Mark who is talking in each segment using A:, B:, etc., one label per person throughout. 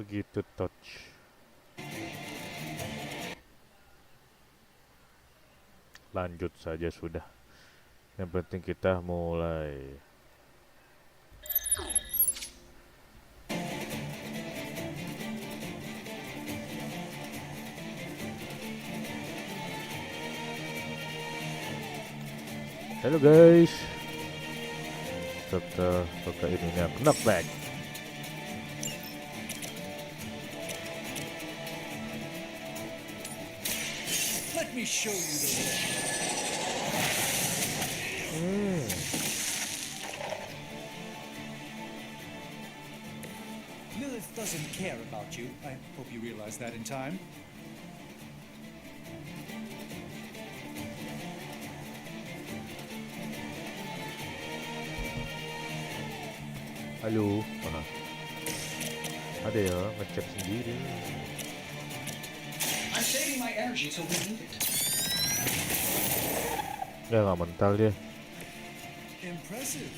A: Begitu touch. Lanjut saja sudah. Yang penting kita mulai. Halo guys. Serta ininya knockback.
B: Let me show you the way. Lilith doesn't care about you. I hope you realize that in time.
A: Halo. Ada ya ngechat sendiri.
B: I'm saving my energy till we need it.
A: Ya nggak mental dia.
B: Impressive.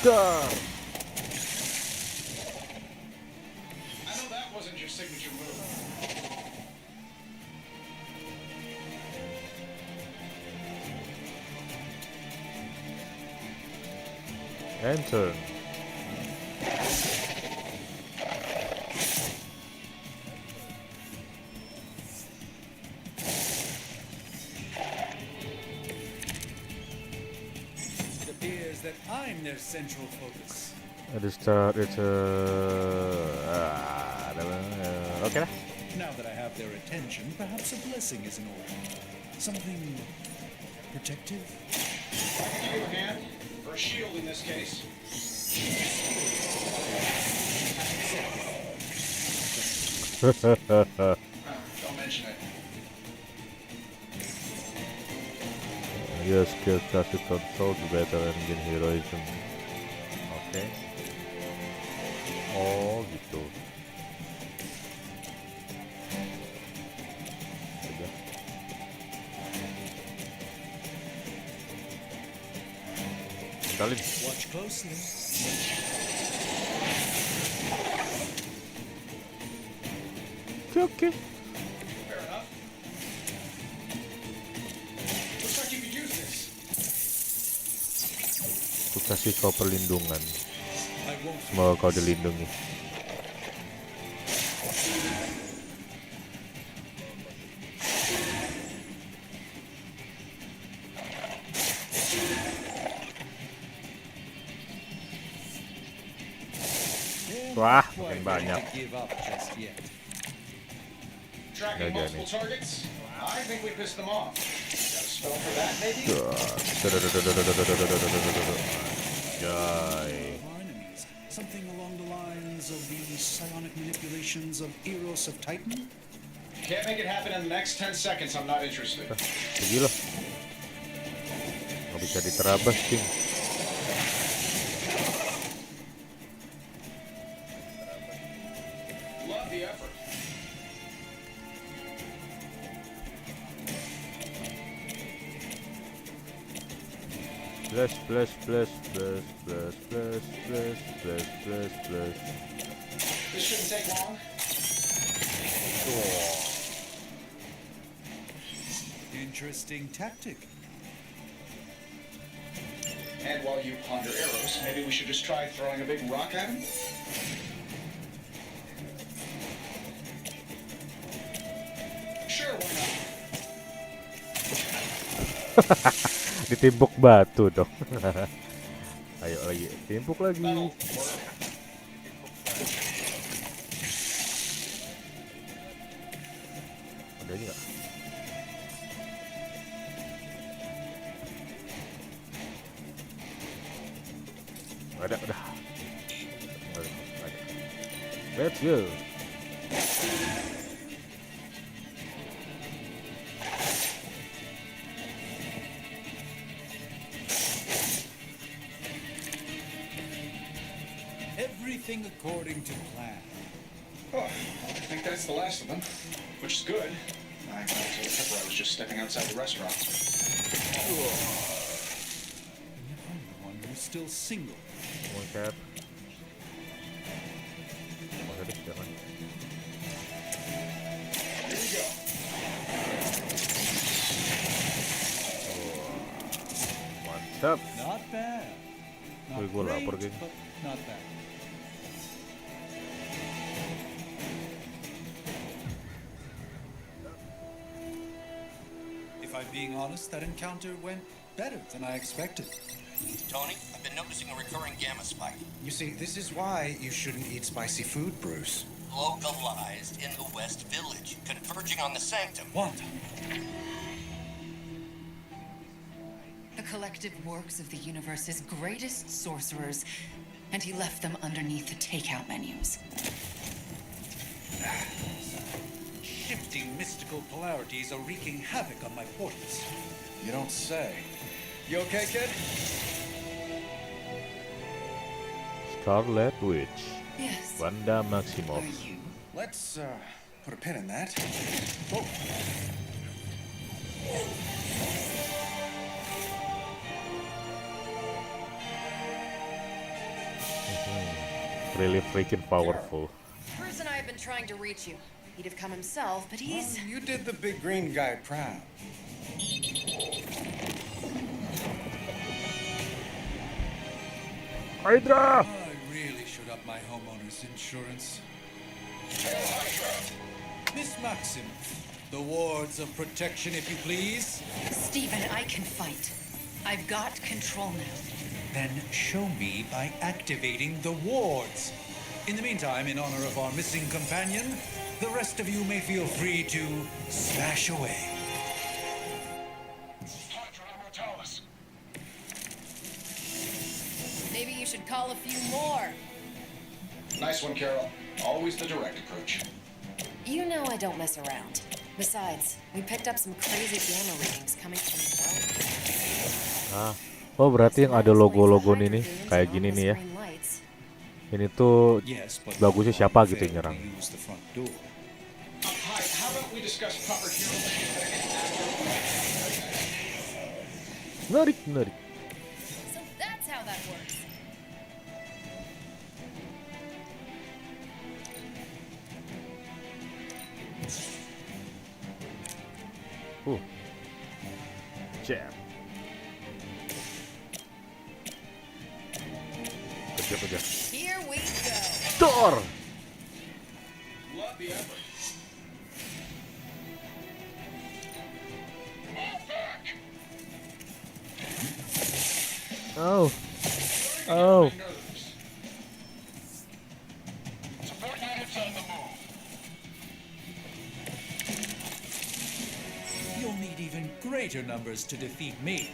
A: Dar.
B: I know that wasn't your signature move.
A: Enter.
B: It appears that I'm their central focus.
A: Restart it. Oke lah.
B: Now that I have their attention, perhaps a blessing is in order. Something protective?
C: Give you a hand, or a shield in this case. Don't mention it.
A: Your skill classic control better engine heroism. Oke. Oh gitu. Udah. Tinggalin.
B: Watch closely.
A: Oke.
C: Fair enough. Looks like you could use this.
A: Ku kasih kau perlindungan.
B: I won't.
A: Semoga kau dilindungi. Wah, makin banyak.
B: To give up just yet.
C: Tracking
A: Okay,
C: multiple targets? I think we pissed them off. Got a spell for that, maybe?
A: Jai.
B: Our enemies. Something along the lines of the psionic manipulations of Eros of Titan?
C: Can't make it happen in the next 10 seconds, I'm not interested.
A: Gila. Nggak bisa diterabas, King.
C: Love the effort.
A: Bless, bless, bless, bless, bless, bless, bless, bless, bless, bless.
C: This shouldn't take long.
B: Interesting tactic.
C: And while you ponder arrows, maybe we should just try throwing a big rock at him? Sure, why not?
A: Ditimbuk batu dong. Ayo lagi, timbuk lagi.
C: That'll work.
A: Ada nggak? Ada, udah. Ada. Let's go.
B: Everything according to plan.
C: Oh, I think that's the last of them, which is good. I told Pepper I was just stepping outside the restaurant.
B: And yet I'm the one who's still single.
A: Moncat. Moncat jangan.
C: Here we go.
A: Mantap.
B: Not bad. Not
A: Wih, gua lapar,
B: great,
A: geng.
B: but not bad. If I'm being honest, that encounter went better than I expected.
D: Tony, I've been noticing a recurring gamma spike.
E: You see, this is why you shouldn't eat spicy food, Bruce.
D: Localized in the West Village, converging on the sanctum.
B: Wanda,
F: The collective works of the universe's greatest sorcerers, and he left them underneath the takeout menus.
B: shifting mystical polarities are wreaking havoc on my portals.
E: You don't say. You okay, kid?
A: Scarlet Witch.
F: Yes.
A: Wanda Maximoff.
F: Are you?
E: Let's, put a pin in that. Oh,
A: Really freaking powerful.
F: Bruce and I have been trying to reach you. He'd have come himself, but he's...
E: you did the big green guy proud.
A: Hydra!
B: I really should up my homeowner's insurance. Miss Maxim, the wards of protection, if you please.
F: Stephen, I can fight. I've got control now.
B: Then show me by activating the wards. In the meantime, in honor of our missing companion, the rest of you may feel free to smash away.
C: Hydra Mortalis.
F: Maybe you should call a few more.
C: Nice one, Carol. Always the direct approach.
F: You know I don't mess around. Besides, we picked up some crazy gamma readings coming from the world.
A: Ah, oh berarti yang ada logo-logo ini nih, kayak gini nih ya. Ini tuh
B: Yes, but
A: bagusnya siapa gitu yang
B: failed
A: nyerang.
B: to use the front door.
C: Hi, how about we discuss proper hero?
A: Menarik, menarik.
F: So that's how that works.
A: Jab. Kerja, kerja.
F: Here we go.
A: Dor!
C: Love the effort.
A: Oh. Oh.
C: Support units on the move.
B: You'll need even greater numbers to defeat me.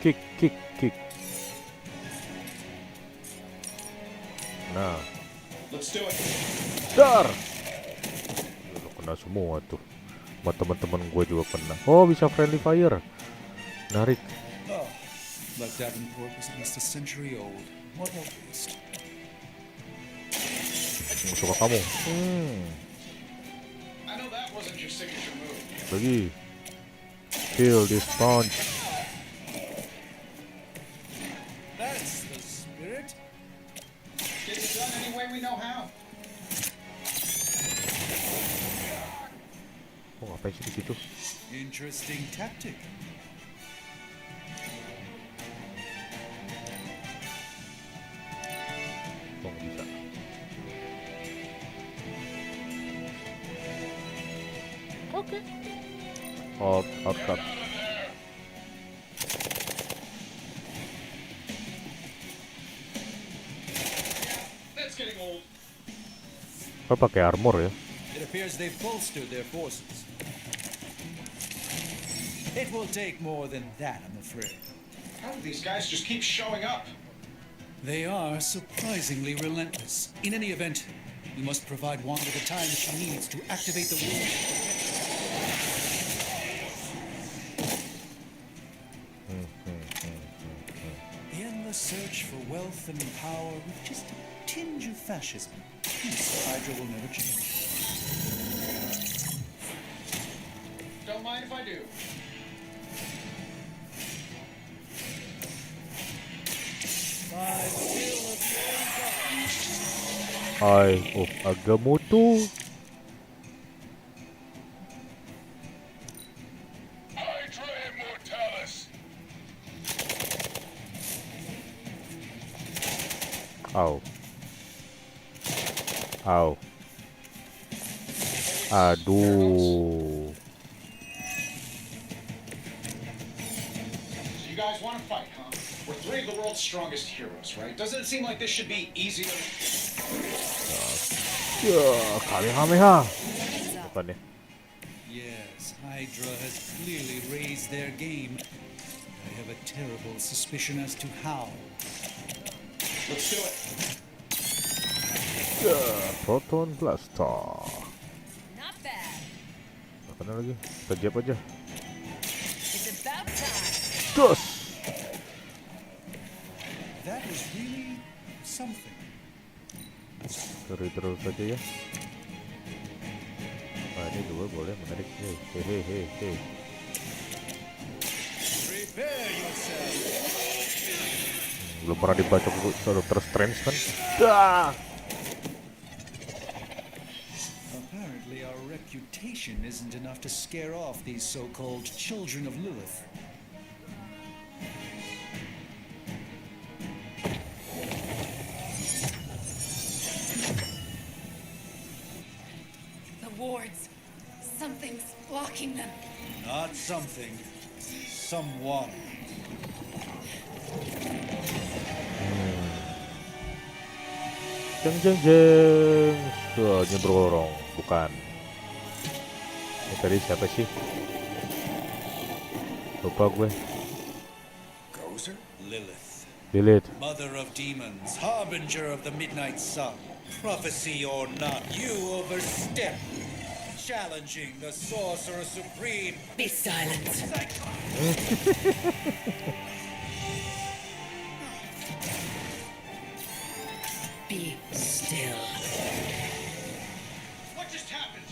A: Kick, kick, kick. Nah,
C: Let's do it.
A: dar! Lu kena semua tuh. Sama teman-teman gue juga kena. Oh, bisa friendly fire. Menarik.
B: Oh, but Davenport was at least a century old. What a waste.
A: Suka kamu.
C: I know that wasn't your signature move.
A: Pergi. Kill this punch.
B: That's the spirit.
C: Get it done any way we know how.
A: Oh, ngapain sih di situ?
B: Interesting tactic.
A: Oh, nggak bisa. Oke. Outcut. Apa pakai armor ya?
B: It appears they've bolstered their forces. It will take more than that, I'm afraid.
C: How do these guys just keep showing up?
B: They are surprisingly relentless. In any event, we must provide Wanda the time she needs to activate the wall. The endless search for wealth and power with just a tinge of fascism. Peace, Hydra will never change.
C: Don't mind if I do.
A: Ay, oh, Agamotto.
C: Hydra Immortalis.
A: Au. Au. Aduh.
C: So you guys want to fight, huh? We're three of the world's strongest heroes, right? Doesn't it seem like this should be easier?
A: Ya, Kamehameha. Bukan ya?
B: Yes, Hydra has clearly raised their game. I have a terrible suspicion as to how.
C: Let's do it.
A: Ya, Proton Blaster.
F: Not bad.
A: Mana lagi? Kita jab aja.
F: It's about time.
A: Dos.
B: That was really something.
A: Cari terus saja ya. Nah, ini dua boleh menarik. Hehehe.
B: Prepare yourself.
A: Belum pernah dibaca buku Doctor Strange kan? Dah.
B: Apparently our reputation isn't enough to scare off these so-called children of Lilith.
F: The wards. Something's blocking them.
B: Not something. Someone.
A: Jeng jeng jeng. Tuh, nyebrorong. Bukan. Ini tadi siapa sih? Lupa gue.
E: Gozer?
B: Lilith.
A: Delete.
B: Mother of demons, harbinger of the midnight sun. Prophecy or not, you overstep. Challenging the sorcerer supreme.
F: Be silent. Be still.
C: What just happened?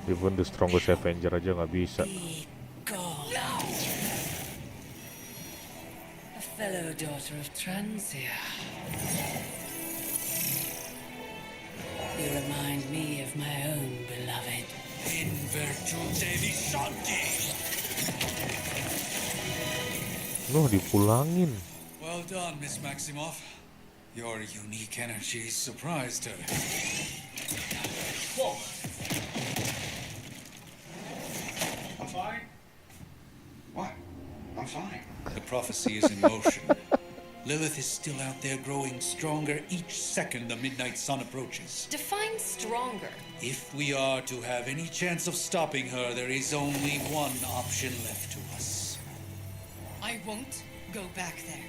A: Even the strongest Avenger aja nggak bisa.
F: Be gone. A fellow daughter of Transia. You remind me of my own beloved.
B: In virtute vishanti.
A: Nuh, dipulangin.
B: Well done, Miss Maximoff. Your unique energy surprised her.
C: Whoa. I'm fine. What? I'm fine.
B: The prophecy is in motion. Lilith is still out there growing stronger each second the midnight sun approaches.
F: Define stronger.
B: If we are to have any chance of stopping her, there is only one option left to us.
F: I won't go back there.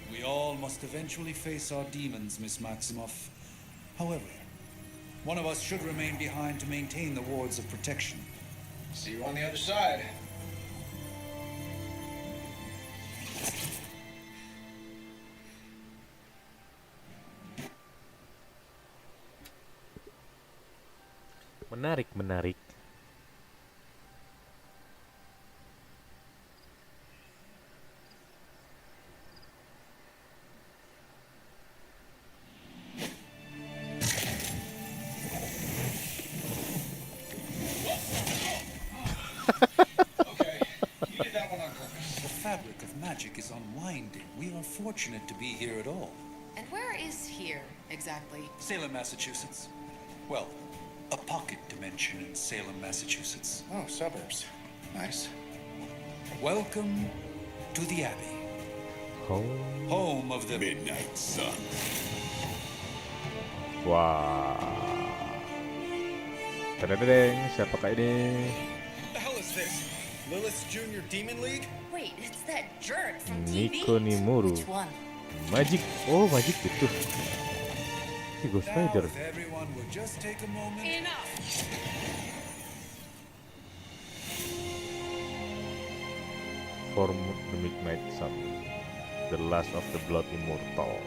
B: We all must eventually face our demons, Miss Maximoff. However, one of us should remain behind to maintain the wards of protection.
C: See you on the other side.
A: Menarik, menarik.
C: Okay, you did that one on purpose.
B: The fabric of magic is unwinding. We are fortunate to be here at all.
F: And where is here, exactly?
B: Salem, Massachusetts. Well, a pocket dimension in Salem, Massachusetts.
E: Oh, suburbs. Nice.
B: Welcome to the Abbey. home of the Midnight Sun.
A: Wah. Tadadadeng, siapakah ini?
E: The hell is this? Lilith's Junior Demon League?
F: Wait, it's that jerk from
A: Nico Nimuru.
F: Which one?
A: Magic. Oh, magic itu. Ghost
B: Now,
A: Rider.
B: if everyone would just take a moment.
A: Form the Midnight Sun. The last of the Blood Immortal.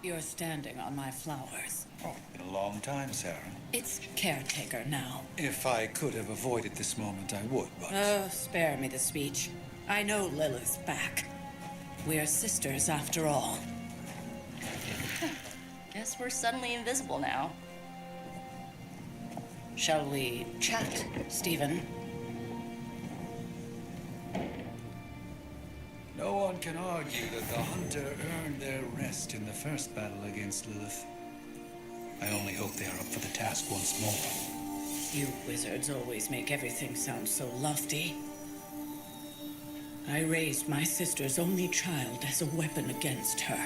G: You're standing on my flowers.
B: Oh, been a long time, Sarah.
G: It's caretaker now.
B: If I could have avoided this moment, I would, but
G: Oh, spare me the speech. I know Lilith's back. We're sisters after all.
F: Guess we're suddenly invisible now.
G: Shall we chat, Stephen?
B: no one can argue that the Hunter earned their rest in the first battle against Lilith. I only hope they are up for the task once more.
G: You wizards always make everything sound so lofty. I raised my sister's only child as a weapon against her.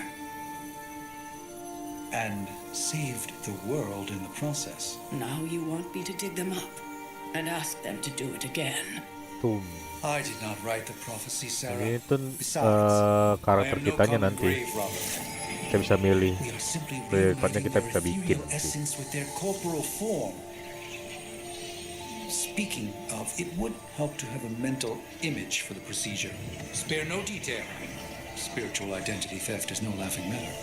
B: And saved the world in the process.
G: Now you want me to dig them up and ask them to do it again.
A: Tuh.
B: I did not write the prophecy, Sarah.
A: Ini tuh
B: Besides, I
A: karakter
B: am no
A: kitanya
B: common
A: nanti.
B: grave robber.
A: Kita bisa milih.
B: We are simply
A: Tepatnya
B: reuniting
A: kita
B: their
A: bisa bikin
B: ethereal
A: sih.
B: essence with their corporal form. Speaking of, it would help to have a mental image for the procedure. Spare no detail. Spiritual identity theft is no laughing matter.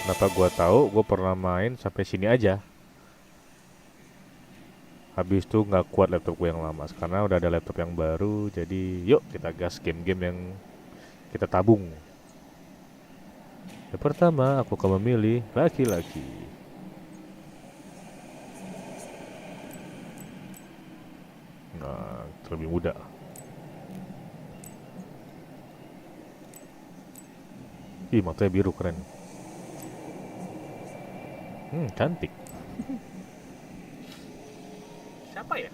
A: Kenapa gua tahu? Gua pernah main sampai sini aja. Habis itu nggak kuat laptop gue yang lama. Karena udah ada laptop yang baru. Jadi yuk kita gas game-game yang kita tabung. Yang pertama aku akan memilih laki-laki. Nah, terlebih muda. Ih, matanya biru keren. Cantik. Siapa ya?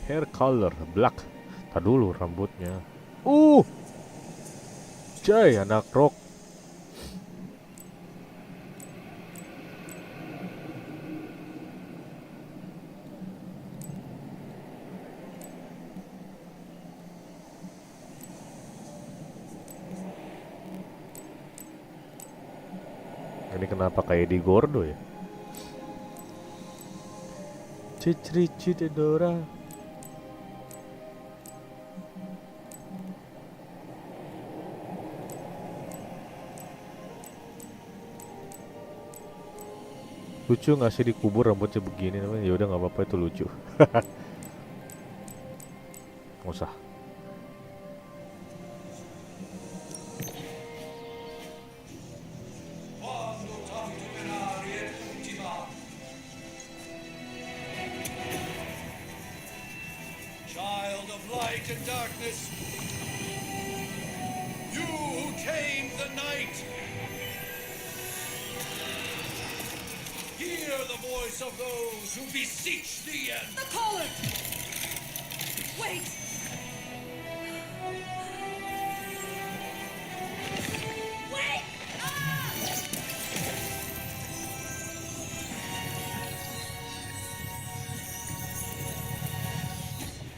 A: Hair color black. Tar dulu rambutnya. Jay anak rock. Ini kenapa kayak di Gordo ya? Cici Dora. Lucu nggak sih dikubur rambutnya begini namanya? Ya udah nggak apa-apa, itu lucu. Nggak usah.
B: Child of light and darkness, you who tamed the night, hear the voice of those who beseech thee and
G: The collar! Wait! Wait!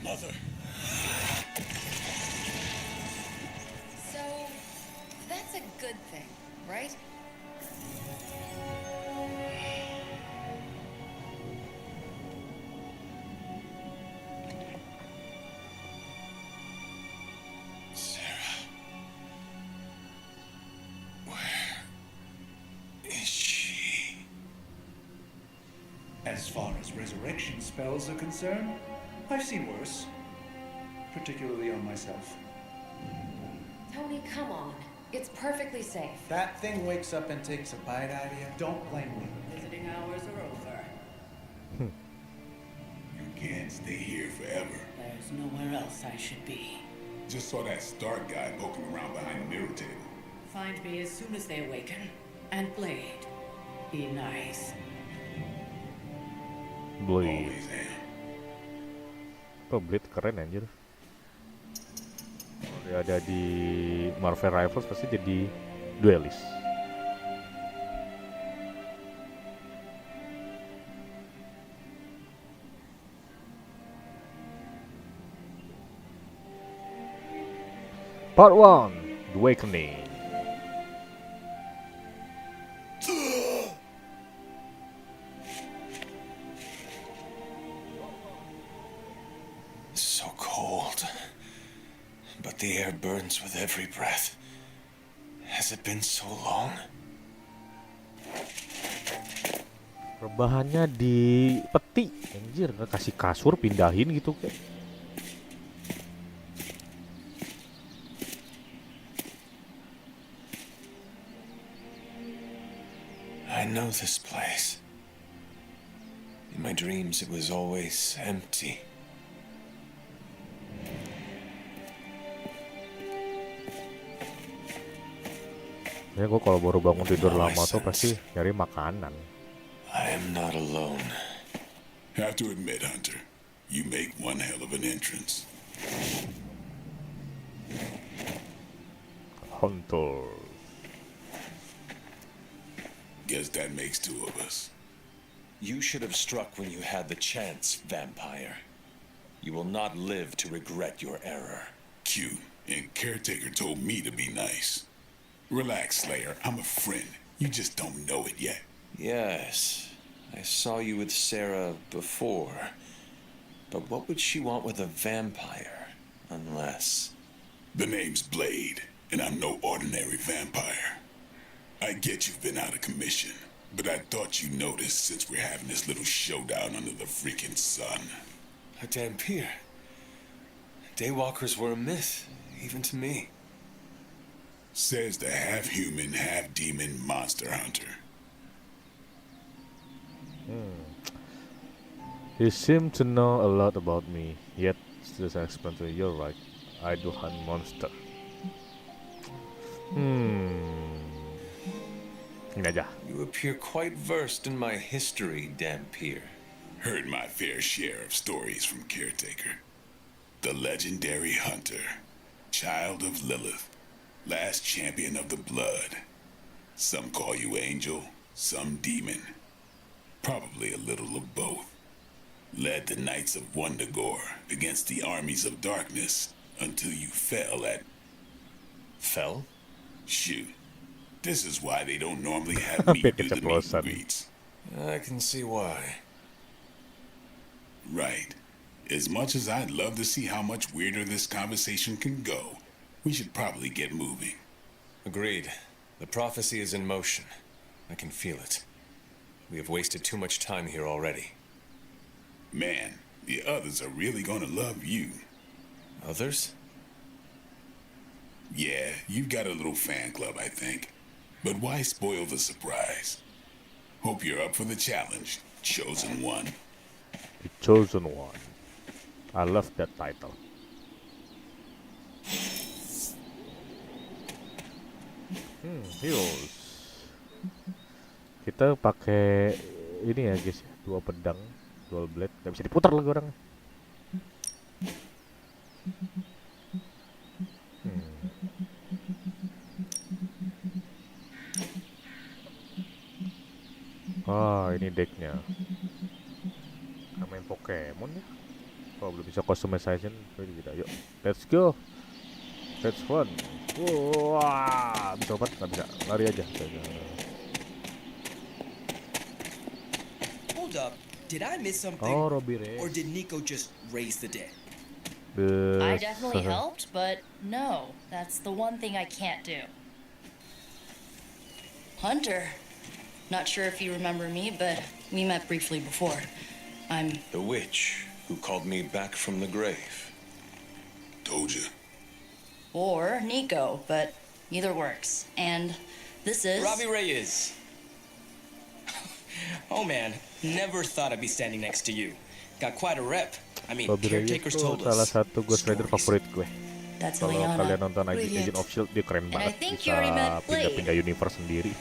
B: mother.
F: So, that's a good thing, right?
B: As far as resurrection spells are concerned, I've seen worse. Particularly on myself.
H: Tony, come on. It's perfectly safe.
E: That thing wakes up and takes a bite out of you.
B: Don't blame me.
G: Visiting hours are over.
I: You can't stay here forever.
G: There's nowhere else I should be.
I: Just saw that Stark guy poking around behind the mirror table.
G: Find me as soon as they awaken. And Blade, be nice.
A: Blade.
I: Always am.
A: Oh, Blade keren anjir. Kalau dia ada di Marvel Rivals pasti jadi duelist. Part 1, The Awakening.
E: So cold. But the air burns with every breath. Has it been so long?
A: Rebahannya di peti, anjir, nggak kasih kasur pindahin gitu kayak.
E: I know this place. In my dreams, it was always empty.
A: Ya gue kalau baru bangun tidur lama tuh pasti nyari makanan.
E: I am not alone.
I: Have to admit, Hunter, you make one hell of an entrance.
A: Hunter.
I: Guess that makes two of us.
E: You should have struck when you had the chance, vampire. You will not live to regret your error.
I: Cute, and Caretaker told me to be nice. Relax, Slayer, I'm a friend. You just don't know it yet.
E: Yes, I saw you with Sarah before. But what would she want with a vampire? Unless...
I: The name's Blade, and I'm no ordinary vampire. I get you've been out of commission, but I thought you noticed since we're having this little showdown under the freaking sun.
E: A Dhampir. Daywalkers were a myth, even to me.
I: Says the half-human, half-demon monster hunter.
A: He seemed to know a lot about me, yet still explain to me, you're right, I do hunt monster. Ini aja.
E: You appear quite versed in my history, Dhampir.
I: Heard my fair share of stories from Caretaker. The legendary hunter, child of Lilith, last champion of the blood. Some call you angel, some demon. Probably a little of both. Led the Knights of Wundagore against the armies of darkness until you fell at...
E: Fell?
I: Shoot. This is why they don't normally have me do the meet and greets.
E: I can see why.
I: Right. As much as I'd love to see how much weirder this conversation can go, we should probably get moving.
E: Agreed. The prophecy is in motion. I can feel it. We have wasted too much time here already.
I: Man, the others are really gonna love you.
E: Others?
I: Yeah, you've got a little fan club, I think. But why spoil the surprise? Hope you're up for the challenge, Chosen One.
A: The Chosen One. I love that title. Heroes. Kita pakai ini ya guys, dua pedang, dual blade, nggak bisa diputar lagi orangnya. Ini decknya. Kita main Pokemon ya. Oh, belum bisa customization, jadi tidak. Yuk, let's go. Let's fun. Wah, bisa lompat? Nggak bisa. Lari aja.
J: Hold up. Did I miss something?
A: Oh, Robbie Reyes.
J: Or did Nico just raise the dead?
K: I definitely helped, but no, that's the one thing I can't do. Hunter, Not sure if you remember me, but we met briefly before. I'm
E: The witch who called me back from the grave.
I: Told you.
K: or Nico, but either works. And this is
J: Robbie Reyes. Oh man, never thought I'd be standing next to you. Got quite a rep. I mean,
A: Robbie Reyes
J: caretakers
A: tuh
J: told
A: salah
J: us.
A: satu Ghost Rider
J: stories.
A: favorit gue.
K: that's
A: Kalau
K: Ileana.
A: kalian nonton
K: Brilliant.
A: Agent of Shield, dia keren
K: And I
A: banget,
K: think you already
A: bisa
K: met Blade.
A: pindah-pindah universe sendiri.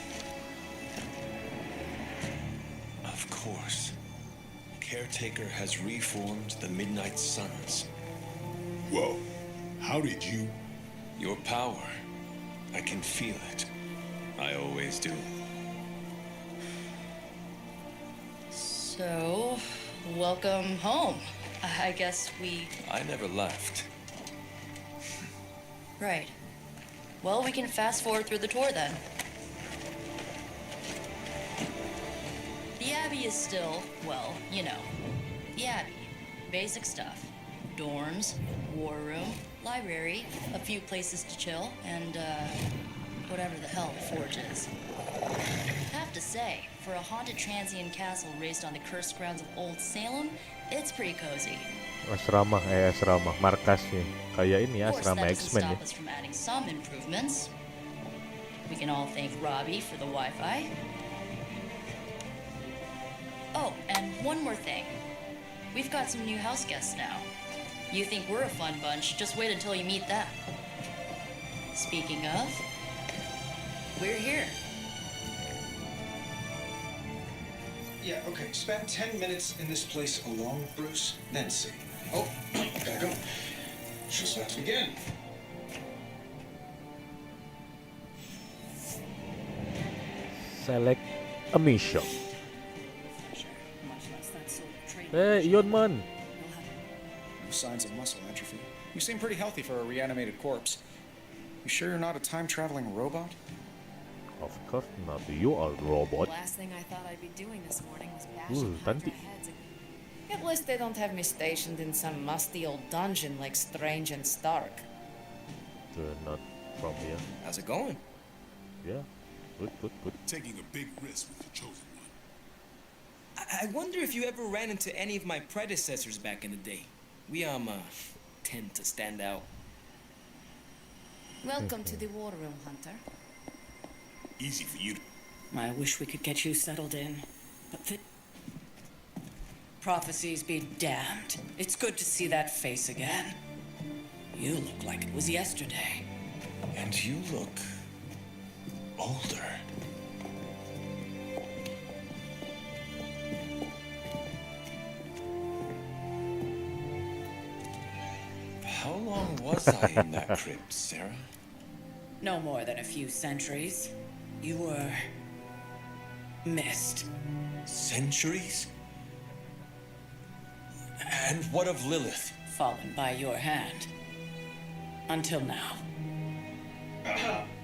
E: Of course. Caretaker has reformed the Midnight Suns.
I: Whoa. How did you?
E: Your power. I can feel it. I always do.
K: So, welcome home. I guess we.
E: I never left.
K: Right. Well, we can fast forward through the tour then. The Abbey is still, well, you know, the Abbey. Basic stuff. Dorms, war room, library, a few places to chill, and, whatever the hell the Forge is. Have to say, for a haunted transient castle raised on the cursed grounds of Old Salem, it's pretty cozy.
A: Asrama, markasnya. Kayak ini
K: Of course,
A: asrama
K: that doesn't
A: X-Men ya.
K: stop us from adding some improvements. We can all thank Robbie for the Wi-Fi. Oh, and one more thing. We've got some new house guests now. You think we're a fun bunch, just wait until you meet them. Speaking of, we're here.
C: Yeah, okay. Spend 10 minutes in this place alone, Bruce, then see. Oh, gotta go. Just about to begin.
A: Select a mission.
G: Much less that sort of training.
A: Eh, yun man.
C: No signs of muscle atrophy. You seem pretty healthy for a reanimated corpse. You sure you're not a time-traveling robot?
A: Of course not. You are robot.
H: Last thing I thought I'd be doing this morning was bashing
A: Tanti.
H: Hydra heads again.
L: At least they don't have me stationed in some musty old dungeon like Strange and Stark.
A: Not from here.
J: How's it going?
A: Yeah. Good.
I: Taking a big risk with the chosen one.
J: I wonder if you ever ran into any of my predecessors back in the day. We tend to stand out.
L: Welcome to the war room, Hunter.
I: Easy for you to.
G: I wish we could get you settled in, but the prophecies be damned. It's good to see that face again. You look like it was yesterday.
E: And you look older. How long was I in that crypt, Sarah?
G: No more than a few centuries. You were missed.
E: Centuries? And what of Lilith?
G: Fallen by your hand. Until now.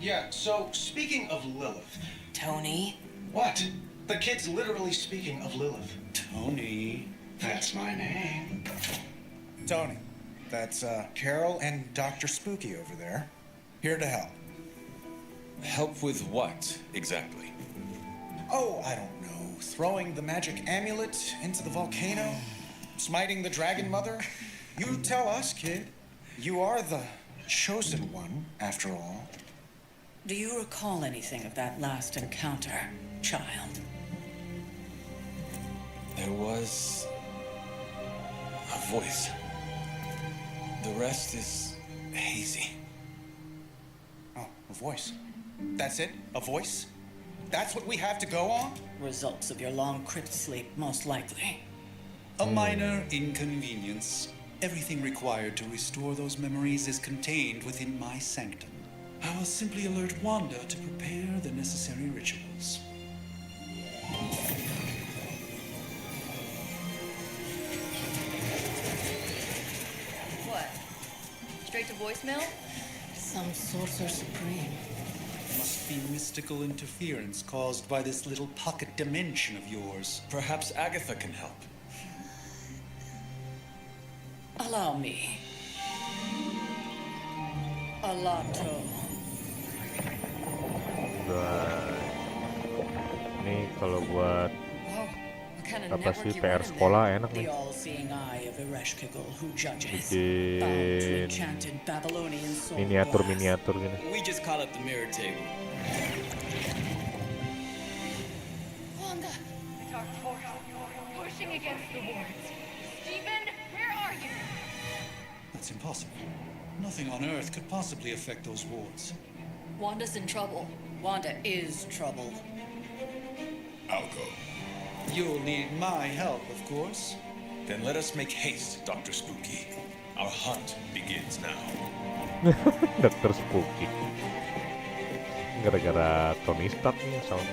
C: Yeah, so speaking of Lilith.
G: Tony?
C: What? The kid's literally speaking of Lilith. Tony. That's my name. Tony. That's Carol and Dr. Spooky over there. Here to help.
E: Help with what, exactly?
C: Oh, I don't know. Throwing the magic amulet into the volcano? Smiting the dragon mother? You tell us, kid. You are the chosen one, after all.
G: Do you recall anything of that last encounter, child?
E: There was a voice. The rest is hazy.
C: Oh, a voice. That's it? A voice? That's what we have to go on?
G: Results of your long crypt sleep, most likely.
B: A minor inconvenience. Everything required to restore those memories is contained within my sanctum. I will simply alert Wanda to prepare the necessary rituals.
K: What? Straight to voicemail?
G: Some sorcerer supreme.
B: Must be mystical interference caused by this little pocket dimension of yours.
E: Perhaps Agatha can help.
G: Allow me. Alato.
A: Right. Ini kalau buat
G: Whoa, what kind of
A: apa sih
G: network you
A: PR
G: running
A: sekolah
G: there?
A: enak nih.
G: The all-seeing eye of Ereshkigal who judges.
A: Bikin
G: Bound to enchanted Babylonian soul
A: miniatur gini.
J: We just call it the mirror table.
H: Wanda! The dark force pushing against the wards. Stephen, where are you?
B: That's impossible. Nothing on Earth could possibly affect those wards.
K: Wanda's in trouble.
G: Wanda is trouble.
I: I'll go.
B: You'll need my help, of course.
E: Then let us make haste, Dr. Spooky. Our hunt begins now.
A: Dr. Spooky. Gara-gara Tony Stark nih sound.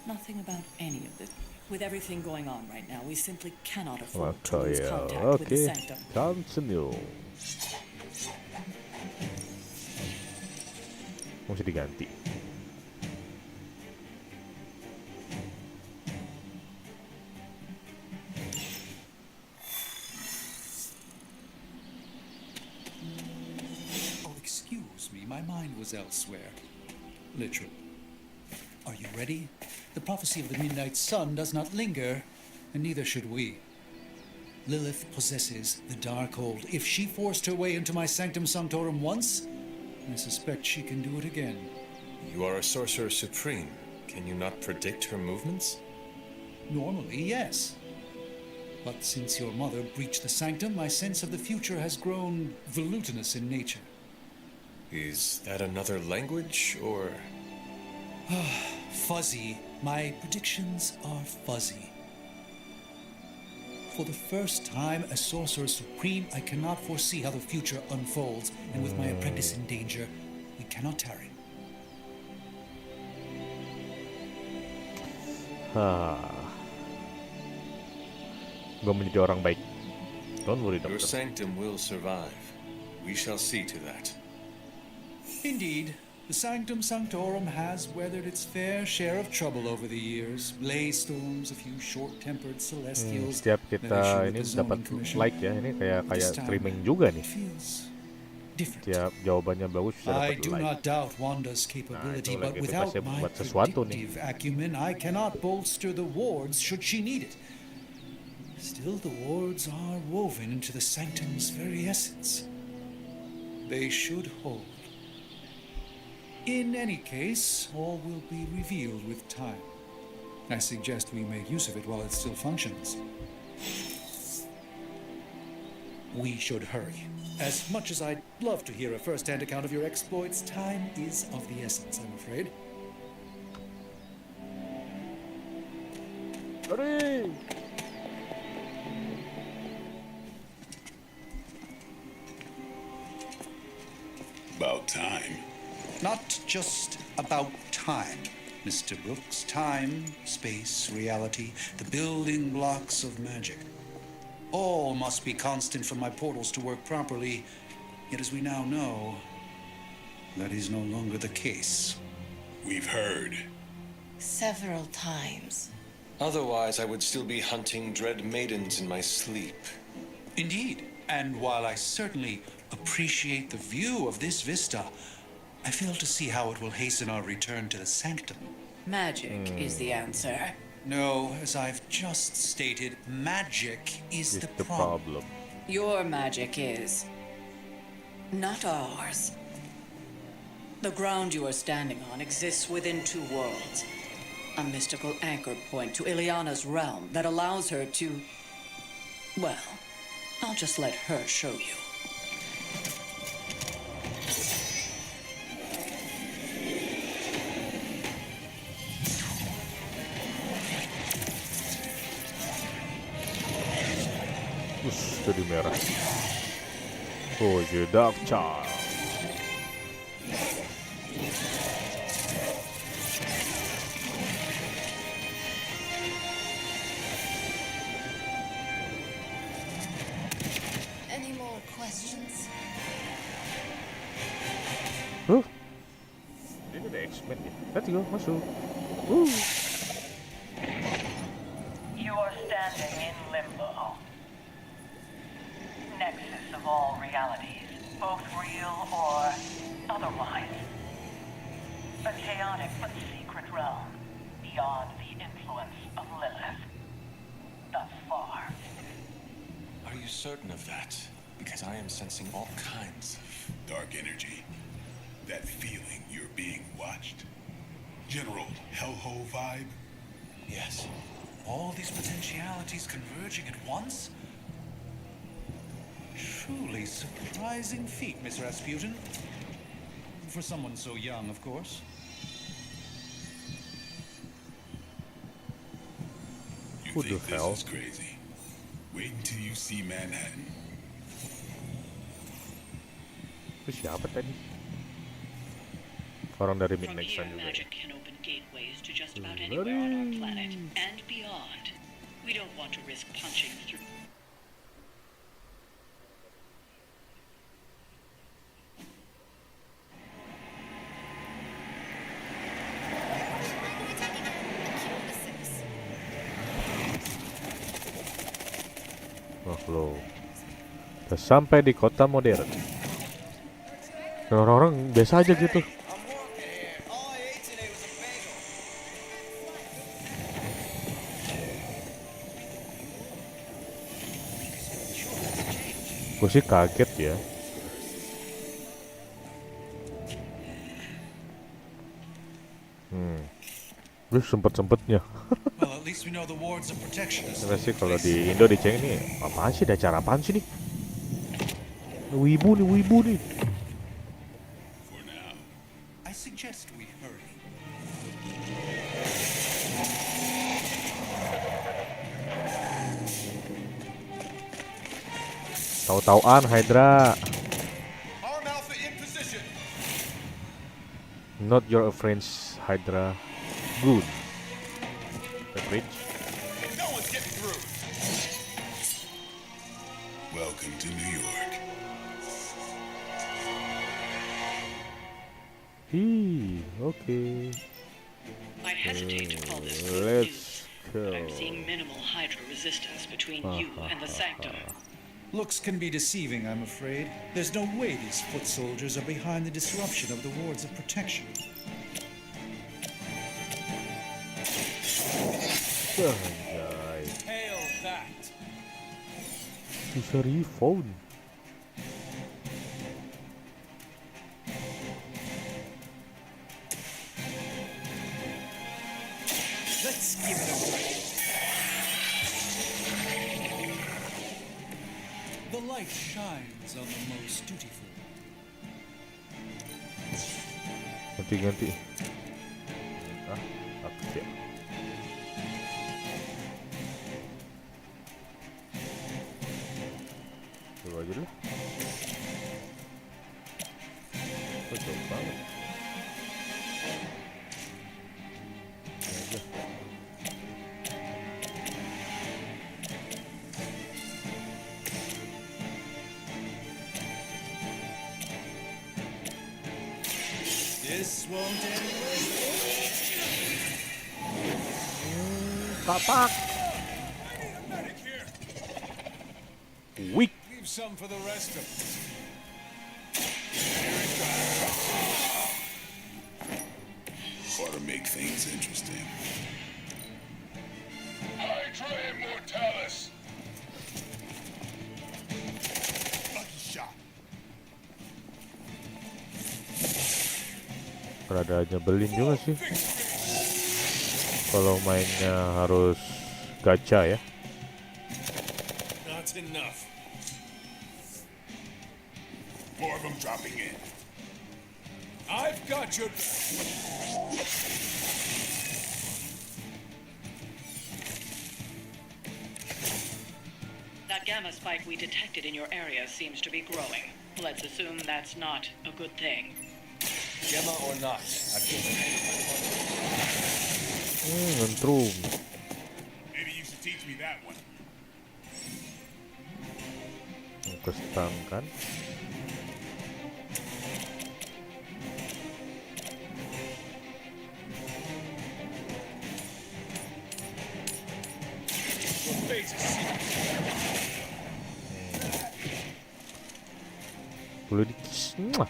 G: Nothing about any of this. With everything going on right now, we simply cannot afford to
A: Maka
G: lose
A: ya,
G: contact with the
A: oke.
G: Sanctum.
A: Continue. Mesti diganti.
B: Oh, excuse me, my mind was elsewhere. Literally. Are you ready? The prophecy of the Midnight Sun does not linger, and neither should we. Lilith possesses the Darkhold. If she forced her way into my Sanctum Sanctorum once, I suspect she can do it again.
E: You are a sorcerer supreme. Can you not predict her movements?
B: Normally, yes. But since your mother breached the Sanctum, my sense of the future has grown volutinous in nature.
E: Is that another language, or...?
B: Fuzzy. My predictions are fuzzy. For the first time as Sorcerer Supreme, I cannot foresee how the future unfolds, and with my apprentice in danger, we cannot tarry.
A: Gue menjadi orang baik. Don't worry,
E: Your
A: dokter.
E: sanctum will survive. We shall see to that.
B: Indeed, the Sanctum Sanctorum has weathered its fair share of trouble over the years. Blaze storms, a few short-tempered celestials.
A: Setiap
B: that
A: kita
B: issue
A: ini
B: with the
A: dapat
B: zoning commission.
A: like ya, ini kayak
B: This time,
A: streaming juga nih.
B: it feels different.
A: Setiap jawabannya bagus bisa
B: I
A: dapat
B: do
A: like.
B: not doubt Wanda's capability,
A: itulah
B: but
A: gitu,
B: without
A: pasti
B: my
A: buat sesuatu nih.
B: predictive acumen, I cannot bolster the wards should she need it. Still, the wards are woven into the Sanctum's very essence. They should hold. In any case, all will be revealed with time. I suggest we make use of it while it still functions. We should hurry. As much as I'd love to hear a first-hand account of your exploits, time is of the essence, I'm afraid.
A: Hurry!
I: About time.
B: Not just about time, Mr. Brooks. Time, space, reality, the building blocks of magic. All must be constant for my portals to work properly. Yet as we now know, that is no longer the case.
I: We've heard.
L: Several times.
E: Otherwise, I would still be hunting dread maidens in my sleep.
B: Indeed. And while I certainly appreciate the view of this vista, I fail to see how it will hasten our return to the Sanctum.
G: Magic is the answer.
B: No, as I've just stated, magic is
A: Is
B: the problem.
G: Your magic is not ours. The ground you are standing on exists within two worlds. A mystical anchor point to Ileana's realm that allows her to... Well, I'll just let her show you.
A: Jadi merah. Oh, the Dark Child.
H: Any more questions?
A: Huh? Ini ada X-Men ya. Let's go, masuk. Woo.
M: You are standing in limbo. Nexus of all realities. both real or otherwise. A chaotic but secret realm beyond the influence of Lilith. Thus far.
C: Are you certain of that? Because I am sensing all kinds of
I: Dark energy. That feeling you're being watched. General hellhole vibe.
C: Yes.
B: All these potentialities converging at once? Truly surprising feat, Miss Rasputin. For someone so young, of course.
I: You
A: Who the
I: think this
A: hell?
I: is crazy? Wait until you see Manhattan.
A: Itu siapa tadi? Orang dari
N: From
A: Midnight
N: here,
A: Sun juga.
N: magic can open gateways to just about anywhere on our planet and beyond. We don't want to risk punching through.
A: Wah lo, udah sampai di kota modern. Dan orang-orang biasa aja gitu. Gue sih kaget ya. Gue sempet-sempetnya.
B: Well, at least we know the wards of protection is
A: Karena sih kalau di Indo diceng nih, apaan sih, ada acara apaan sih nih? Wibu nih.
B: I suggest we hurry.
A: Tahu-tauan Hydra.
C: Arm Alpha in position.
A: Not your friends Hydra. Good. The bridge.
C: No one's getting through.
I: Welcome to New York.
A: Okay.
N: I hesitate to call this good news,
A: Let's
N: but
A: go.
N: I'm seeing minimal Hydra resistance between you and the Sanctum.
B: Looks can be deceiving, I'm afraid. There's no way these foot soldiers are behind the disruption of the wards of protection.
A: Anjay.
J: Hail that.
A: Bisa refund.
J: Let's give it a try.
B: The light shines on the most dutiful.
A: Ganti. Oke. Coba aja dulu. Cocok banget. Ini aja.
B: This won't end well.
A: Kapak.
C: Medic here.
A: Weak.
C: Leave some for the rest of us.
I: Ought to make things interesting.
C: Hydra Immortalis. Lucky shot.
A: Rada nyebelin juga sih. Kalau mainnya harus gacha ya.
C: Not enough.
I: More of them dropping in.
C: I've got your.
N: That gamma spike we detected in your area seems to be growing. Let's assume that's not a good thing.
C: Gemma or not, I can't.
A: Ngentrum.
I: Maybe you should teach me that one.
A: Kestang kan.
C: Your face is secret.
A: Boleh di-kiss. Mwah.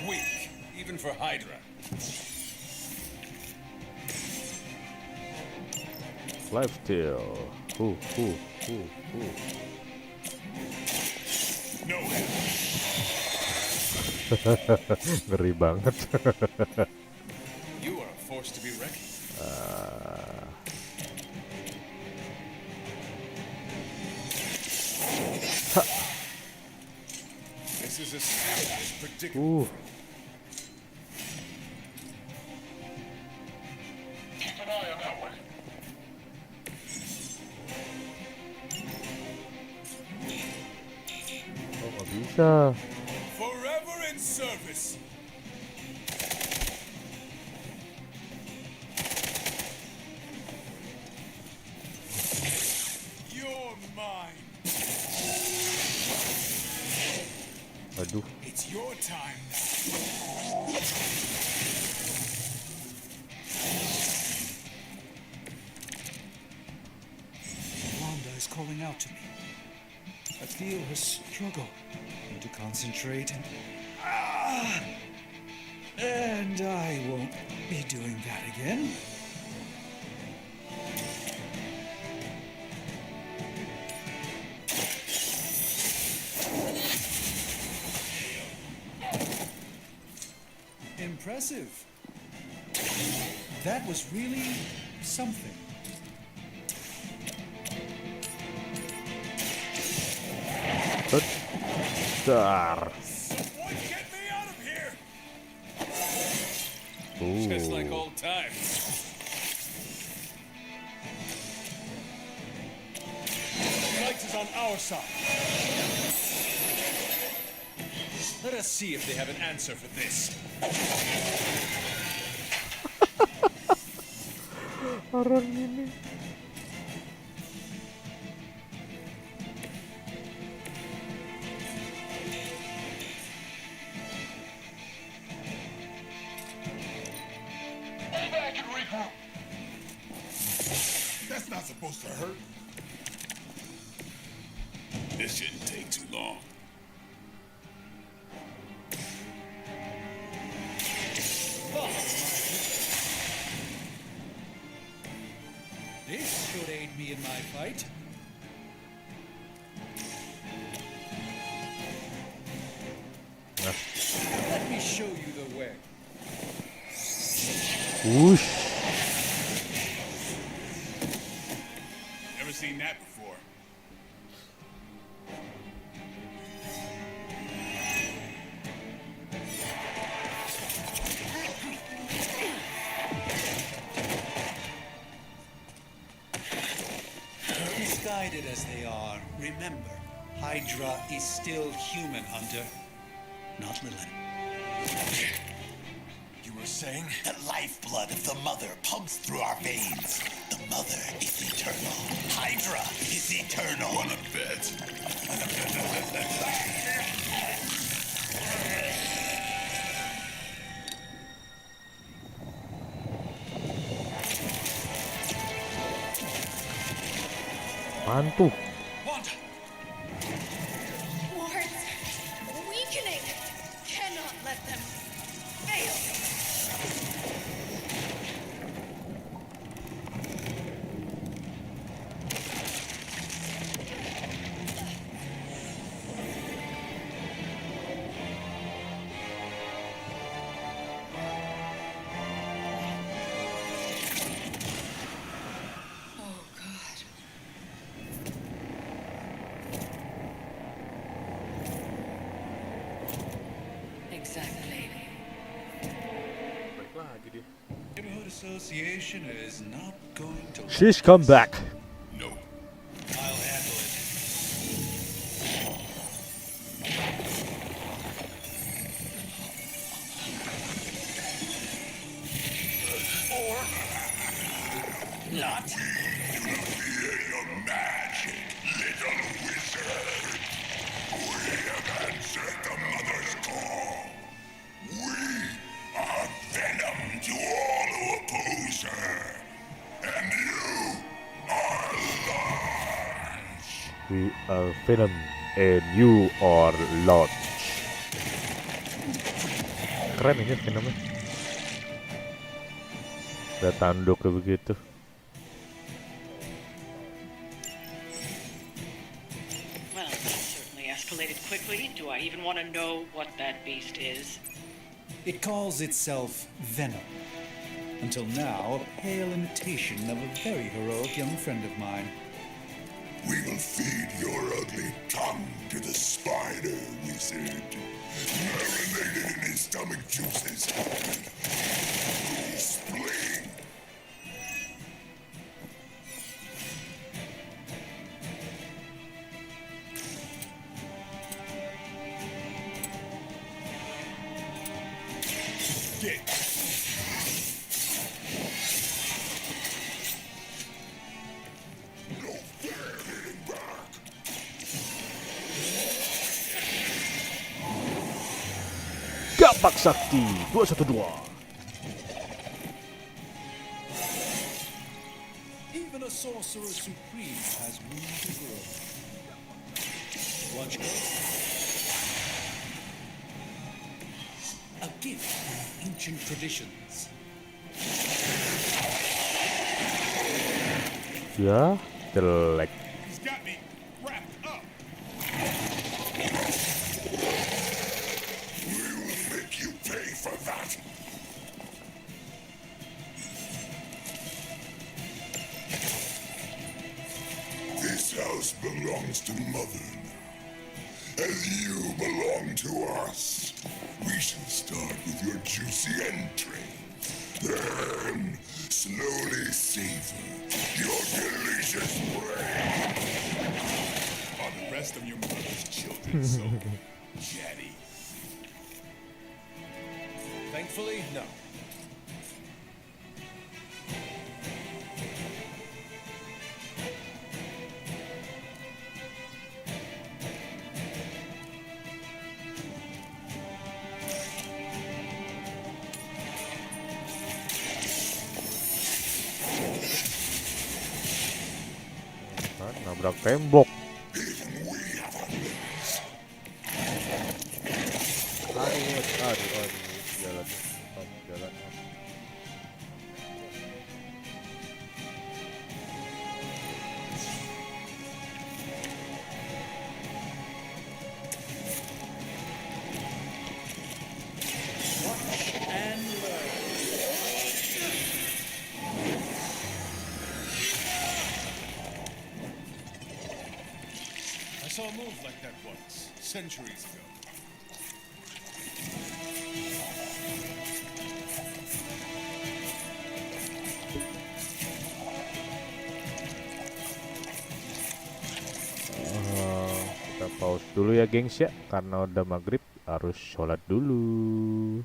E: Weak, even for Hydra.
A: Life steal.
I: No.
A: Ngeri banget.
E: You are a force to be reckoned. This is a serious predicament.
I: Keep an eye on that one.
A: Oh, nggak bisa.
I: Forever in service. You're mine.
A: Aduh.
I: It's your time
B: Wanda is calling out to me. I feel her struggle. I need to concentrate and I won't be doing that again. Impressive. That was really something.
A: Dar.
I: Get me out of here.
E: Just like old times.
I: Light is on our side.
E: Let us see if they have an answer for this.
A: Orang ini.
I: Back and regroup. That's not supposed to hurt. This shouldn't take too long.
B: This should aid me in my fight. Let me show you the way.
A: Whoosh.
I: Never seen that before.
B: Misguided as they are, remember, Hydra is still human, Hunter, not Lilith.
I: You were saying?
D: The lifeblood of the mother pumps through our veins. The mother is eternal. Hydra is eternal.
I: Wanna bet?
A: Mantu.
B: Wanda!
H: Wards weakening. Cannot let them fail.
F: Oh, God. Exactly.
A: Baik lagi dia.
B: Neighborhood Association is not going to.
A: She's come back.
I: No.
B: I'll handle it.
I: Or not. Fear your magic, little wizard. We have answered the mother's call. We are venom to all who oppose her. And you are Lance.
A: We are Venom and you are Lodge. keren ini filmnya. Udah tanduk kayak begitu.
N: Well, that certainly escalated quickly. Do I even want to know what that beast is?
B: It calls itself Venom. Until now, a pale imitation of a very heroic young friend of mine.
I: We will feed your ugly tongue to the spider wizard. Marinated in his stomach juices. Spleen. Get.
A: Gapak Sakti 212.
B: Even a sorcerer supreme has room to grow. Watch out. A gift of ancient traditions.
A: Ya, jelek.
I: He's got me wrapped up. We will make you pay for that. This house belongs to Mother now, as you belong to us. We shall start with your juicy entrails, then slowly savor your delicious brain. Are the rest of your mother's children so chatty?
C: Thankfully, no.
A: Kan nabrak tembok. Aduh, jalan, kamu jalan.
I: I saw a move like that once, centuries ago.
A: Kita pause dulu ya gengs ya, karena udah maghrib harus sholat dulu.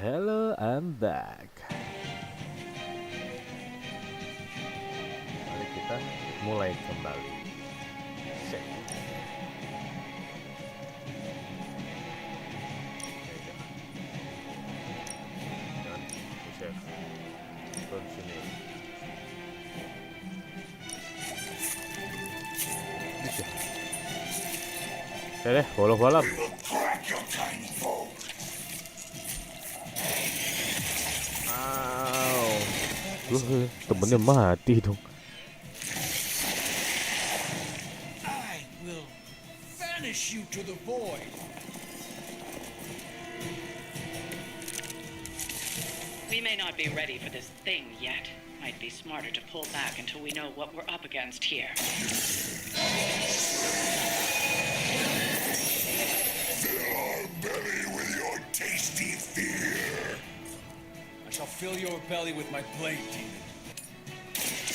A: Hello, I'm back. Mari kita mulai kembali. Set. Dan save. Continue. Bisa. Ya deh, walau-walau. Temennya mati dong.
C: I will vanish you to the void.
N: We may not be ready for this thing yet. Might be smarter to pull back until we know what we're up against here.
I: Fill our belly with your tasty fear.
C: I shall fill your belly with my blade, demon.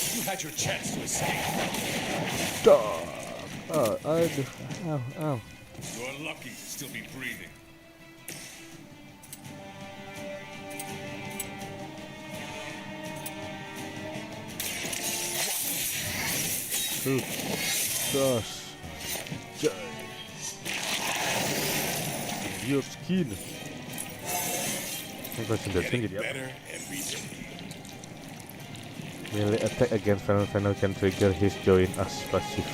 C: You had your chance to escape.
A: Aduh, ow.
I: You're lucky to still be breathing.
A: Gosh. Your skin. Jadi apa? Melee attack against Final can trigger his join us passive.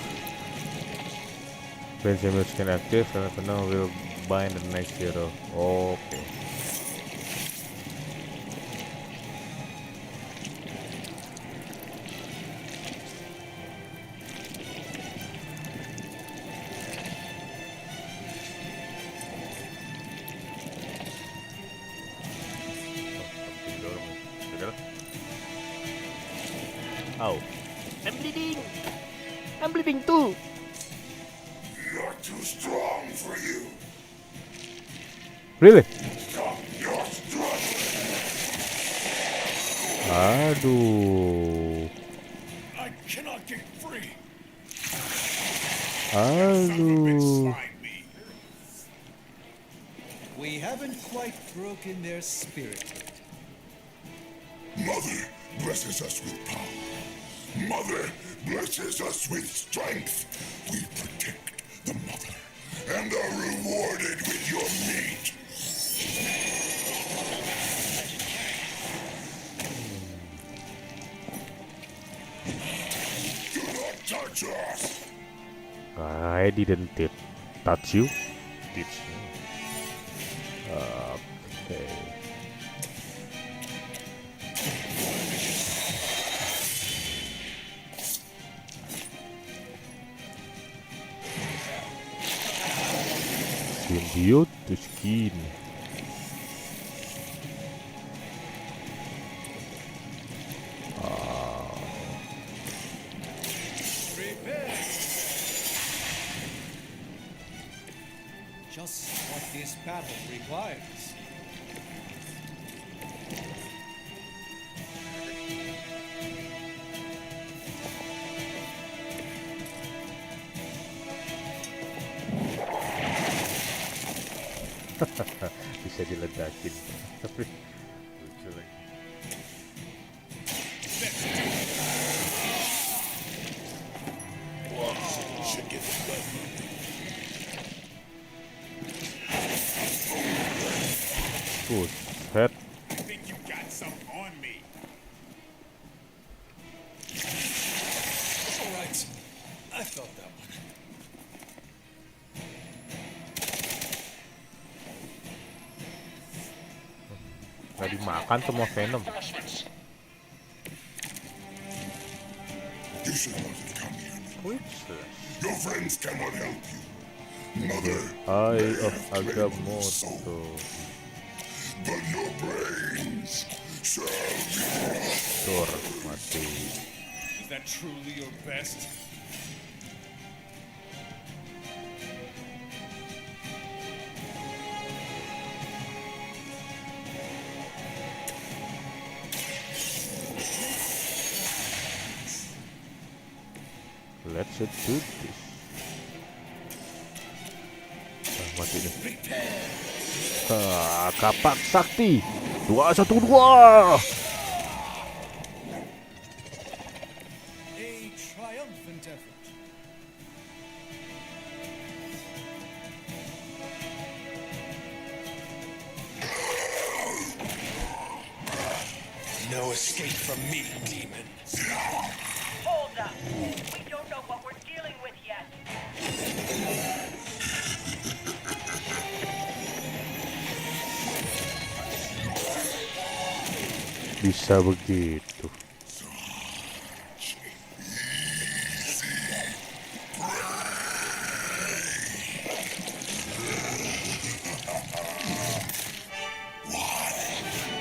A: When the music can active, Final will bind the next hero. Okay. Ow. I'm bleeding too.
I: You're too strong for you.
A: Really?
I: You're struggling.
A: Aduh.
I: I cannot get free.
A: Aduh.
C: We haven't quite broken their spirit yet.
I: Mother blesses us with power. Mother blesses us with strength. We protect the mother and are rewarded with your meat. Do not touch us.
A: I didn't touch you. Did you? Okay. Symbiote to skin.
C: Just what this battle requires.
A: Bisa diledakin. Tapi lucu lagi.
I: Should get the blood moving.
A: Buset.
I: I think you got some on me.
C: All right. I felt that one.
A: Nggak dimakan semua Venom.
I: You should not have come here.
A: Which?
I: Your friends cannot help you. Mother.
A: Eye of Agamotto.
I: But your brains shall be
A: Tur mati.
I: Is that truly your best?
A: Let's do this. Mati nih. Kapak sakti 212.
C: A triumphant effort.
D: No escape from me, demon.
M: Hold up. We don't know what we're dealing with yet.
A: Bisa begitu.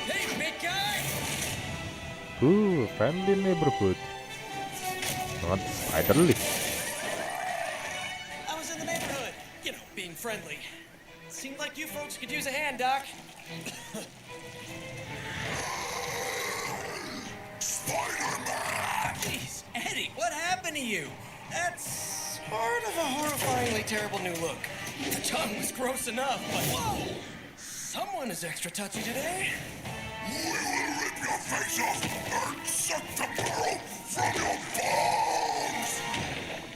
J: Hey, big guy!
A: Friendly neighborhood. Not spiderly.
J: I was in the neighborhood. You know, being friendly. Seemed like you folks could use a hand, Doc. Jeez, Eddie, what happened to you? That's sort of a horrifyingly terrible new look. The tongue was gross enough, but whoa! Someone is extra touchy today.
I: We will rip your face off and suck the marrow from your bones!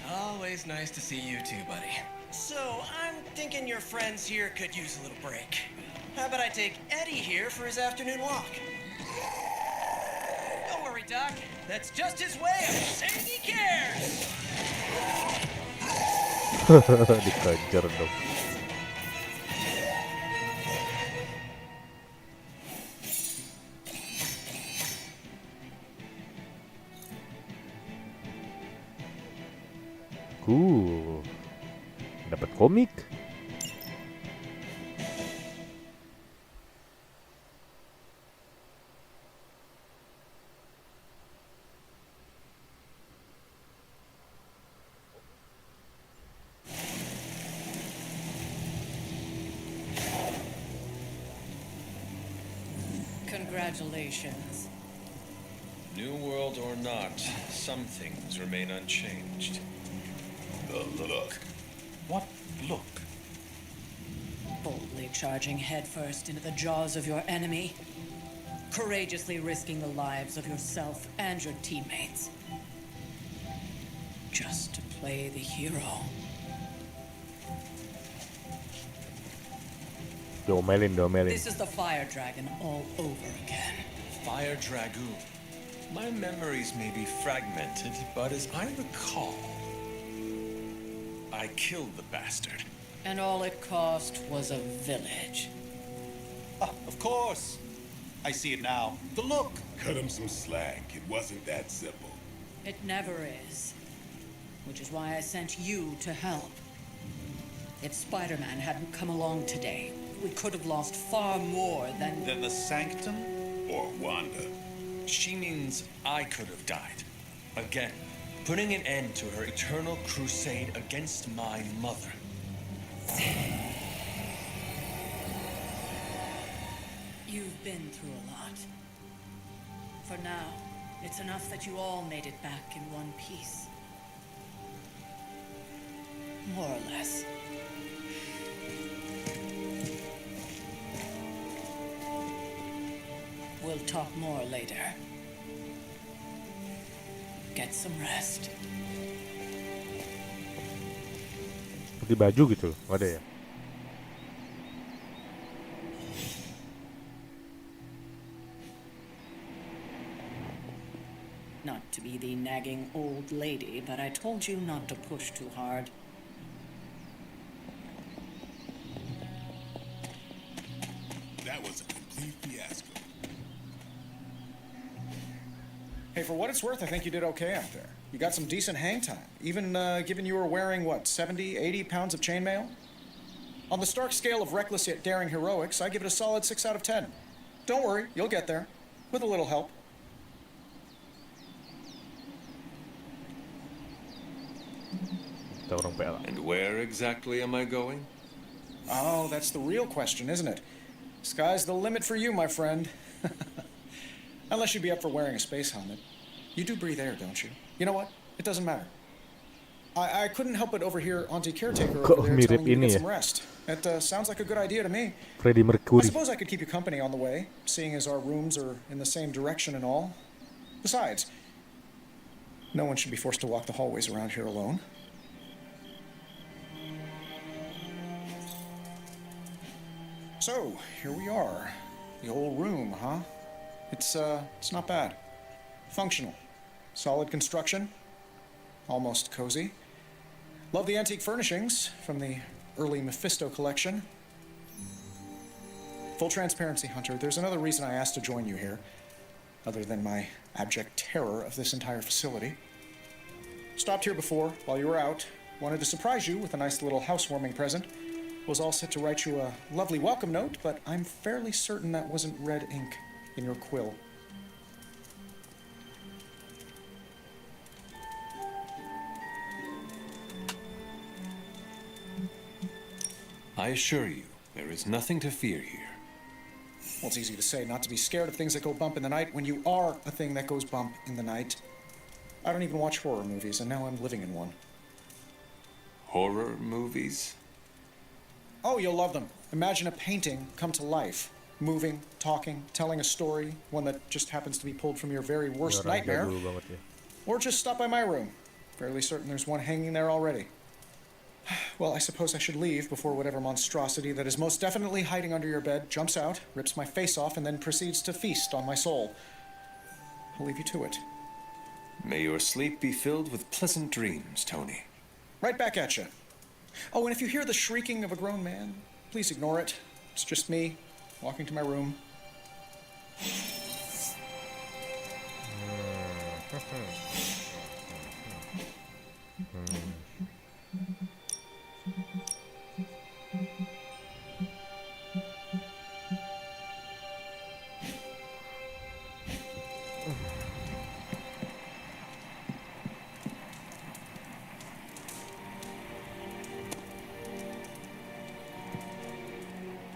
J: Always nice to see you too, buddy. So, I'm thinking your friends here could use a little break. How about I take Eddie here for his afternoon walk? Don't worry, Doc. That's just his way of saying he cares.
A: Dikejar dong. Dapat komik.
G: Congratulations.
E: New world or not, some things remain unchanged.
I: The look. What look?
G: Boldly charging headfirst into the jaws of your enemy. Courageously risking the lives of yourself and your teammates. Just to play the hero.
A: Diomelin.
G: This is the Fire Dragon all over again.
E: Fire Dragoon. My memories may be fragmented, but as I recall, I killed the bastard.
G: And all it cost was a village.
B: Of course. I see it now. The look.
I: Cut him some slack. It wasn't that simple.
G: It never is. Which is why I sent you to help. If Spider-Man hadn't come along today, we could have lost far more than...
B: Then the Sanctum?
I: Or Wanda.
E: She means I could have died. Again, putting an end to her eternal crusade against my mother.
G: You've been through a lot. For now, it's enough that you all made it back in one piece. More or less. We'll talk more later. Get some rest.
A: Seperti baju gitu, ada ya?
G: Not to be the nagging old lady, but I told you not to push too hard.
I: That was a complete fiasco.
C: Hey, for what it's worth, I think you did okay out there. You got some decent hang time, even given you were wearing, what, 70, 80 pounds of chainmail? On the Stark scale of reckless yet daring heroics, I give it a solid 6 out of 10. Don't worry, you'll get there, with a little help.
E: And where exactly am I going?
C: Oh, that's the real question, isn't it? Sky's the limit for you, my friend. Unless you'd be up for wearing a space helmet. You do breathe air, don't you? You know what? It doesn't matter. I couldn't help but overhear Auntie Caretaker over there telling you to get some rest. It sounds like a good idea to me.
A: Freddie
C: I
A: Mercury.
C: suppose I could keep you company on the way, seeing as our rooms are in the same direction and all. Besides, no one should be forced to walk the hallways around here alone. So, here we are. The old room, huh? It's not bad. Functional. Solid construction. Almost cozy. Love the antique furnishings from the early Mephisto collection. Full transparency, Hunter, there's another reason I asked to join you here, other than my abject terror of this entire facility. Stopped here before, while you were out. Wanted to surprise you with a nice little housewarming present. Was all set to write you a lovely welcome note, but I'm fairly certain that wasn't red ink in your quill.
E: I assure you, there is nothing to fear here.
C: Well, it's easy to say not to be scared of things that go bump in the night when you are a thing that goes bump in the night. I don't even watch horror movies, and now I'm living in one.
E: Horror movies?
C: Oh, you'll love them. Imagine a painting come to life. Moving, talking, telling a story, one that just happens to be pulled from your very worst nightmare. Or just stop by my room. Fairly certain there's one hanging there already. Well, I suppose I should leave before whatever monstrosity that is most definitely hiding under your bed jumps out, rips my face off, and then proceeds to feast on my soul. I'll leave you to it.
E: May your sleep be filled with pleasant dreams, Tony.
C: Right back at you. Oh, and if you hear the shrieking of a grown man, please ignore it. It's just me, walking to my room.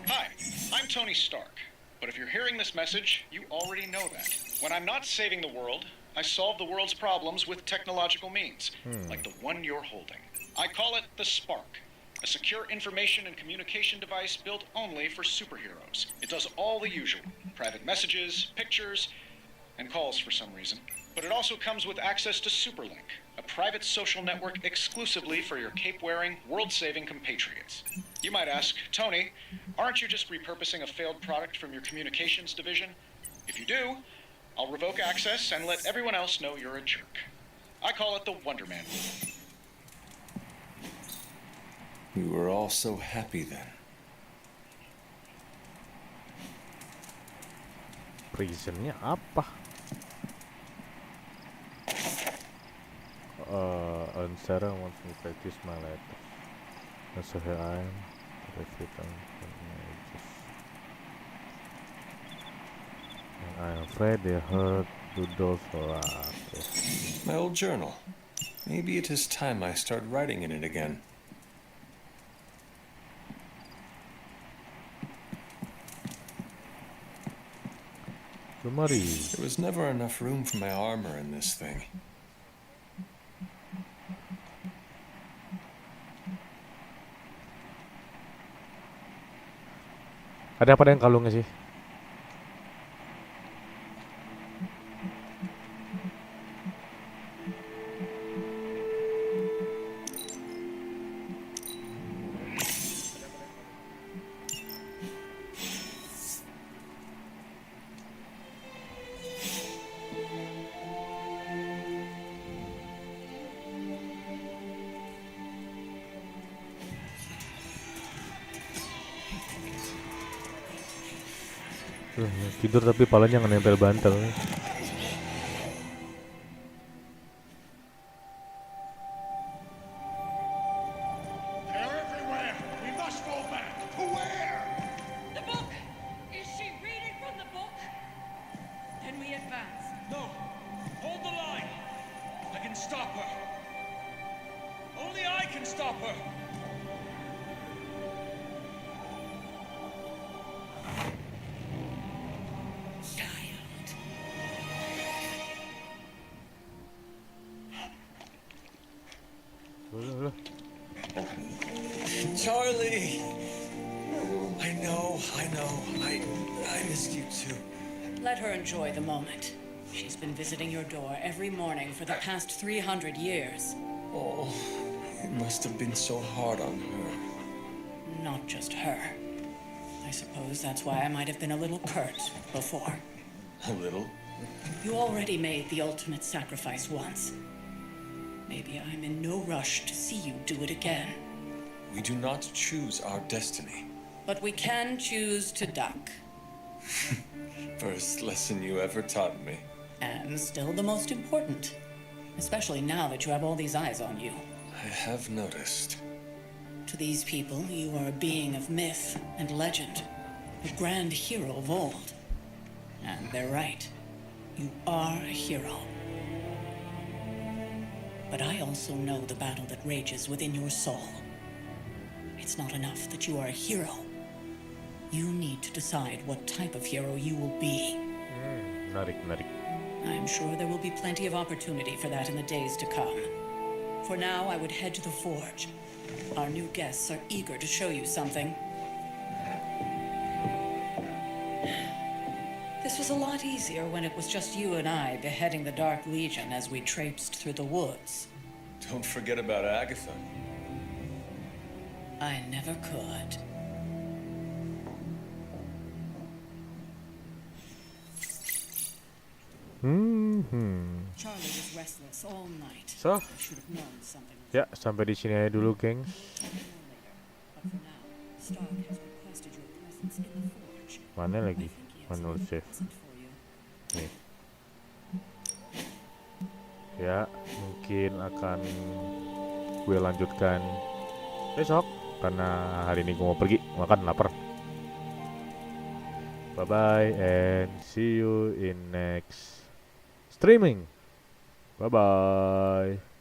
C: Hi, I'm Tony Stark. But if you're hearing this message, you already know that. When I'm not saving the world, I solve the world's problems with technological means, like the one you're holding. I call it the Spark, a secure information and communication device built only for superheroes. It does all the usual, private messages, pictures, and calls for some reason. But it also comes with access to Superlink, a private social network exclusively for your cape-wearing, world-saving compatriots. You might ask, Tony, aren't you just repurposing a failed product from your communications division? If you do, I'll revoke access and let everyone else know you're a jerk. I call it the Wonder Man rule.
E: We were all so happy then.
A: Reasonnya apa? And Sarah wants me to practice my letters. And so here I am. And I'm afraid they hurt Rudolph a lot.
E: My old journal. Maybe it is time I start writing in it again. There was never enough room for my armor in this thing.
A: Ada apa dengan kalungnya sih? Tidur tapi palanya nggak nempel bantal.
J: Charlie, I know. I missed you too.
G: Let her enjoy the moment. She's been visiting your door every morning for the past 300 years.
E: Oh, it must have been so hard on her.
G: Not just her. I suppose that's why I might have been a little curt before.
E: A little?
G: You already made the ultimate sacrifice once. Maybe I'm in no rush to see you do it again.
E: We do not choose our destiny.
G: But we can choose to duck.
E: First lesson you ever taught me.
G: And still the most important. Especially now that you have all these eyes on you.
E: I have noticed.
G: To these people, you are a being of myth and legend. A grand hero of old. And they're right. You are a hero. But I also know the battle that rages within your soul. It's not enough that you are a hero. You need to decide what type of hero you will be.
A: Menarik.
G: I'm sure there will be plenty of opportunity for that in the days to come. For now, I would head to the forge. Our new guests are eager to show you something. This was a lot easier when it was just you and I beheading the Dark Legion as we traipsed through the woods.
E: Don't forget about Agatha.
G: I never could. Charlie was restless all night.
A: So,
G: I should have known something was
A: ya sampai di sini aja dulu, gengs.
G: But for now, Stark has requested your presence in the forge.
A: Mana lagi? Mana save? Nih. Ya, mungkin akan gue lanjutkan besok karena hari ini gue mau pergi makan lapar. Bye bye and see you in next streaming. Bye bye.